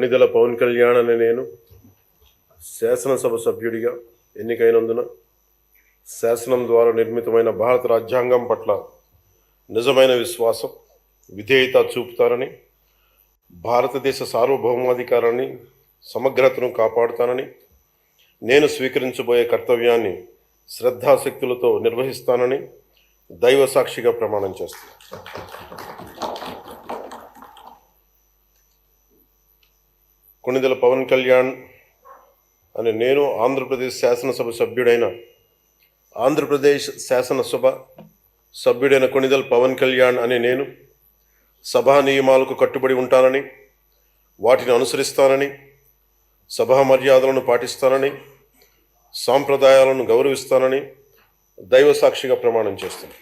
కొణిదెల పవన్ కళ్యాణ్ అనే నేను శాసనసభ సభ్యుడిగా ఎన్నికైనందున శాసనం ద్వారా నిర్మితమైన భారత రాజ్యాంగం పట్ల నిజమైన విశ్వాసం, విధేయత చూపుతానని, భారతదేశ సార్వభౌమాధికారాన్ని, సమగ్రతను కాపాడుతానని, నేను స్వీకరించబోయే కర్తవ్యాన్ని శ్రద్ధాశక్తులతో నిర్వహిస్తానని దైవ సాక్షిగా ప్రమాణం చేస్తాను. కొణిదెల పవన్ కళ్యాణ్ అని నేను ఆంధ్రప్రదేశ్ శాసనసభ సభ్యుడైన కొణిదెల పవన్ కళ్యాణ్ అని నేను సభా నియమాలకు కట్టుబడి ఉంటానని, వాటిని అనుసరిస్తానని, సభా మర్యాదలను పాటిస్తానని, సాంప్రదాయాలను గౌరవిస్తానని దైవ సాక్షిగా ప్రమాణం చేస్తాను.